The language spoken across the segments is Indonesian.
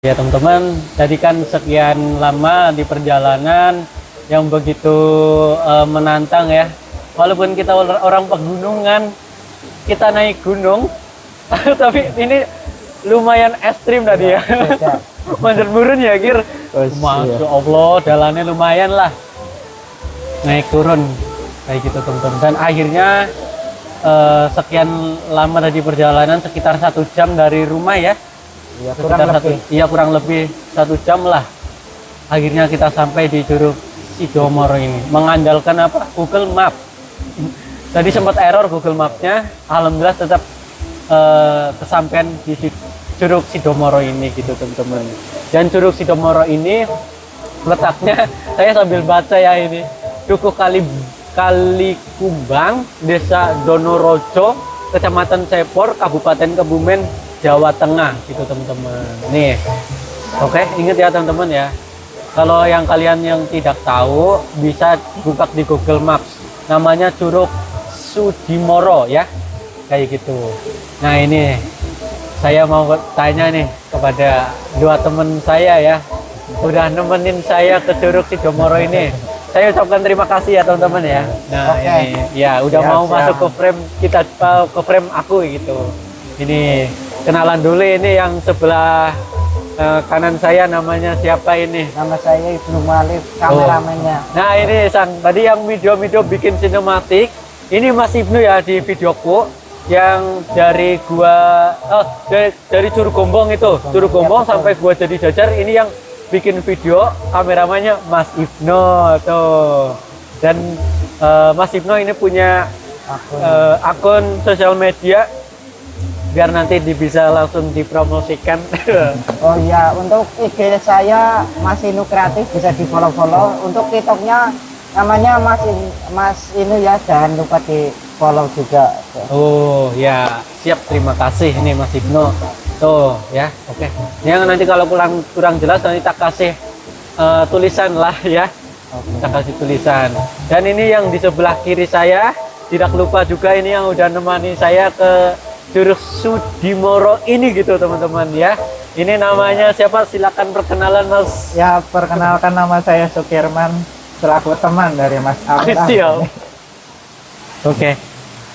Ya teman-teman, tadi kan sekian lama di perjalanan yang begitu menantang ya. Walaupun kita orang pegunungan, kita naik gunung, tapi ini lumayan ekstrim tadi ya. Manjat turun ya, Kir. Masya Allah, jalannya lumayan lah. Naik turun kayak gitu teman-teman. Dan akhirnya sekian lama tadi perjalanan, sekitar 1 jam dari rumah ya. Ya, kurang lebih 1 jam lah. Akhirnya kita sampai di Curug Sidomoro ini. Mengandalkan apa? Google Map. Tadi sempat error Google Mapnya. Alhamdulillah tetap kesampaian di Curug Sidomoro ini gitu teman-teman. Dan Curug Sidomoro ini letaknya, saya sambil baca ya ini, Dukuh Kalikumbang, Desa Donorojo, Kecamatan Cepor, Kabupaten Kebumen, Jawa Tengah gitu teman-teman. Nih, oke, ingat ya teman-teman ya. Kalau yang kalian yang tidak tahu bisa buka di Google Maps. Namanya Curug Sudimoro ya, kayak gitu. Nah ini saya mau tanya nih kepada 2 teman saya ya, udah nemenin saya ke Curug Sidomoro ini. Saya ucapkan terima kasih ya teman-teman ya. Nah ini ya udah mau masuk ke frame kita, ke frame aku gitu. Ini kenalan dulu, ini yang sebelah kanan saya namanya siapa ini? Nama saya Ibnu Malik, kameramennya. Nah ini tadi yang video-video bikin sinematik, ini Mas Ibnu ya di videoku yang dari dari Curug Gombong itu, Curug Gombong sampai gua Jadi Jajar, ini yang bikin video, kameramannya Mas Ibnu tuh. Dan Mas Ibnu ini punya akun sosial media, biar nanti bisa langsung dipromosikan. Oh iya, untuk IG saya Mas Inu Kreatif, bisa di follow-follow. Untuk TikToknya namanya Mas Inu ya, jangan lupa di follow juga. Oh ya, siap, terima kasih nih Mas Ibnu. Tuh ya, oke. Yang nanti kalau kurang jelas nanti tak kasih tulisan lah ya. Tak kasih tulisan. Dan ini yang di sebelah kiri saya, tidak lupa juga ini yang udah nemani saya ke Curug Sudimoro ini gitu teman-teman ya. Ini namanya siapa? Silakan perkenalan Mas. Ya, perkenalkan, nama saya Sukirman, selaku teman dari Mas Abdul. Siap. Oke.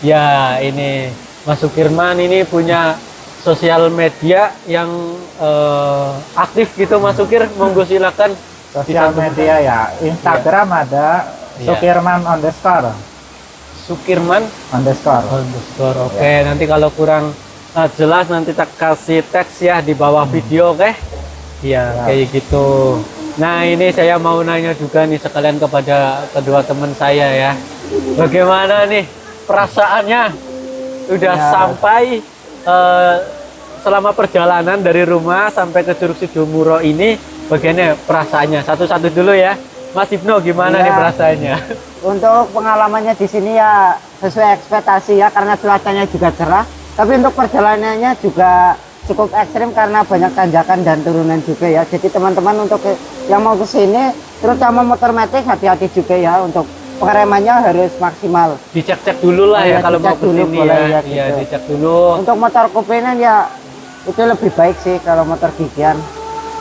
Ya, ini Mas Sukirman ini punya sosial media yang aktif gitu Mas Sukir. Monggo silakan. Sosial media ya, Instagram ada Sukirman _ Sukirman _ oke. Nanti kalau kurang jelas nanti tak kasih teks ya di bawah video, oke? Iya, kayak gitu. Nah ini saya mau nanya juga nih sekalian kepada kedua teman saya ya, bagaimana nih perasaannya udah sampai selama perjalanan dari rumah sampai ke Curug Sidomoro ini, bagaimana perasaannya? Satu-satu dulu ya. Mas Ibnu, gimana nih perasaannya? Untuk pengalamannya di sini ya sesuai ekspektasi ya, karena cuacanya juga cerah. Tapi untuk perjalanannya juga cukup ekstrim karena banyak tanjakan dan turunan juga ya. Jadi teman-teman untuk yang mau ke sini, terutama motor metik, hati-hati juga ya. Untuk pengeremannya harus maksimal. Dicek-cek dulu lah ya kalau mau ke sini ya. Iya, gitu. dicek dulu. Untuk motor kupenan ya itu lebih baik sih kalau motor gigian.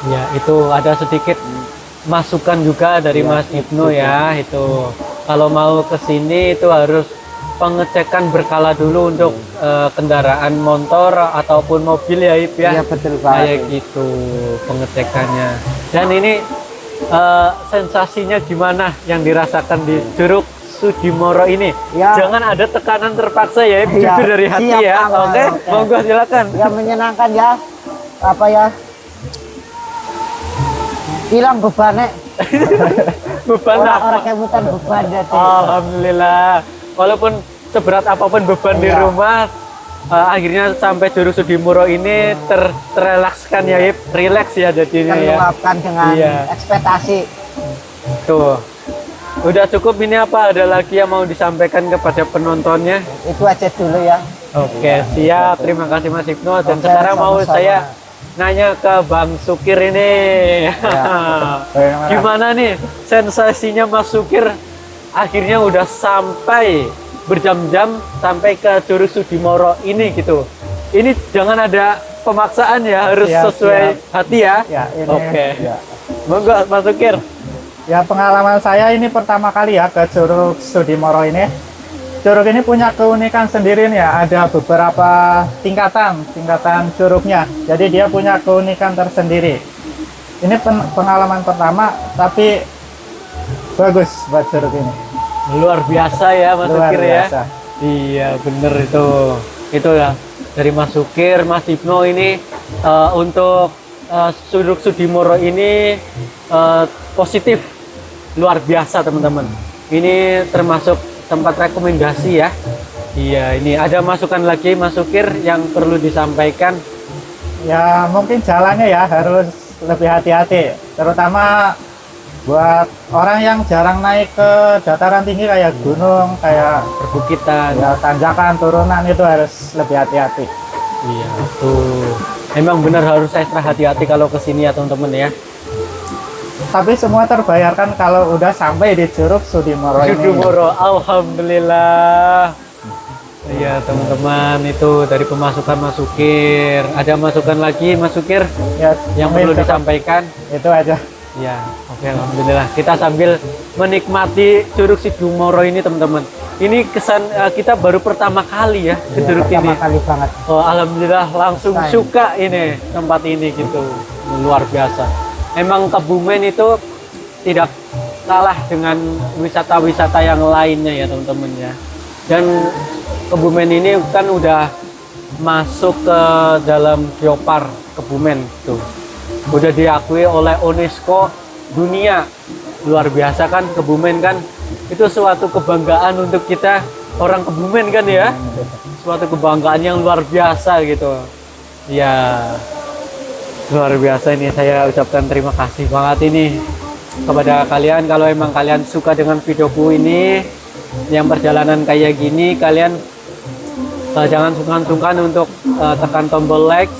Ya, itu ada sedikit masukan juga dari Mas Ibnu ya, itu kalau mau ke sini itu harus pengecekan berkala dulu untuk kendaraan motor ataupun mobil ya Ib ya. Iya, betul banget. Kayak gitu pengecekannya. Dan ini sensasinya gimana yang dirasakan di Curug Sudimoro ini? Ya. Jangan ada tekanan terpaksa ya Ib, Ya, jujur dari hati siap, ya. Oke, monggo silakan. Ya, menyenangkan ya. Apa ya? Hilang bebannya. Beban Orang kebutan beban ya. Alhamdulillah. Walaupun seberat apapun beban di rumah, akhirnya sampai Curug Sudimoro ini terrelakskan ya, Ip. Relax ya jadinya ya. Terluapkan dengan ekspektasi. Tuh. Udah cukup ini apa? Ada lagi yang mau disampaikan kepada penontonnya? Itu aja dulu ya. Oke, siap. Terima kasih Mas Ibnu. Dan sekarang mau saya nanya ke Bang Sukir ini. Gimana nih sensasinya Mas Sukir akhirnya udah sampai berjam-jam sampai ke Curug Sudimoro ini gitu. Ini jangan ada pemaksaan ya, harus Siap, sesuai hati ya. Ya, ini. Oke. Ya. Monggo Mas Sukir. Ya, pengalaman saya ini pertama kali ya ke Curug Sudimoro ini. Curug ini punya keunikan sendiri nih ya, ada beberapa tingkatan curugnya. Jadi dia punya keunikan tersendiri. Ini pengalaman pertama, tapi bagus buat curug ini. Luar biasa ya Mas Luar Sukir ya. biasa. Iya bener itu. Itu ya dari Mas Sukir, Mas Ibnu ini untuk Curug Sudimoro ini positif, luar biasa teman-teman. Ini termasuk tempat rekomendasi ya. Iya, ini ada masukan lagi Mas Sukir yang perlu disampaikan. Ya, mungkin jalannya ya harus lebih hati-hati, terutama buat orang yang jarang naik ke dataran tinggi kayak gunung, kayak Perbukitan. ya, tanjakan, turunan, itu harus lebih hati-hati. Iya, tuh. Emang benar harus ekstra hati-hati kalau kesini ya teman-teman ya. Tapi semua terbayarkan kalau udah sampai di Curug Sudimoro ini. Sudimoro, alhamdulillah. Iya teman-teman, itu dari pemasukan Mas Sukir. Ada masukan lagi Mas Sukir Ya, yang mungkin perlu disampaikan? itu aja. Ya, oke, alhamdulillah. Kita sambil menikmati Curug Sudimoro ini teman-teman. Ini kesan kita baru pertama kali ya ke Curug ini. Pertama kali banget. Oh, alhamdulillah langsung Sayang. suka ini tempat ini gitu. Luar biasa. Emang Kebumen itu tidak kalah dengan wisata-wisata yang lainnya ya teman-teman ya. Dan Kebumen ini kan udah masuk ke dalam Geopark Kebumen tuh. Udah diakui oleh UNESCO dunia. Luar biasa kan Kebumen kan. Itu suatu kebanggaan untuk kita orang Kebumen kan ya. Suatu kebanggaan yang luar biasa gitu. Ya, luar biasa ini, saya ucapkan terima kasih banget ini kepada kalian. Kalau emang kalian suka dengan videoku ini, yang perjalanan kayak gini, kalian jangan sungkan-sungkan untuk tekan tombol like,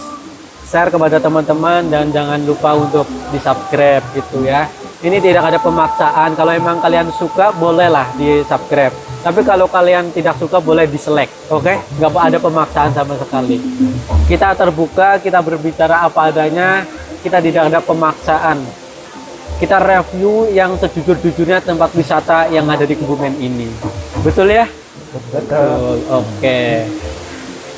share kepada teman-teman, dan jangan lupa untuk di subscribe gitu ya. Ini tidak ada pemaksaan, kalau emang kalian suka bolehlah di subscribe, tapi kalau kalian tidak suka boleh dislike. Oke? Nggak ada pemaksaan sama sekali. Kita terbuka, kita berbicara apa adanya, kita tidak ada pemaksaan. Kita review yang sejujur-jujurnya tempat wisata yang ada di Kebumen ini. Betul ya? Betul. Oke.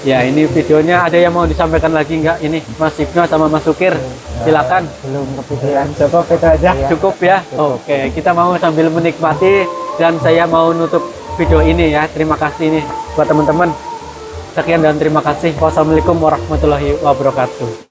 Ya, ini videonya ada yang mau disampaikan lagi nggak? Ini Mas Ibnu sama Mas Sukir, silakan. Belum kepikiran. Cukup itu aja. Cukup ya? Oke, kita mau sambil menikmati dan saya mau nutup video ini ya. Terima kasih nih buat teman-teman. Sekian dan terima kasih. Wassalamualaikum warahmatullahi wabarakatuh.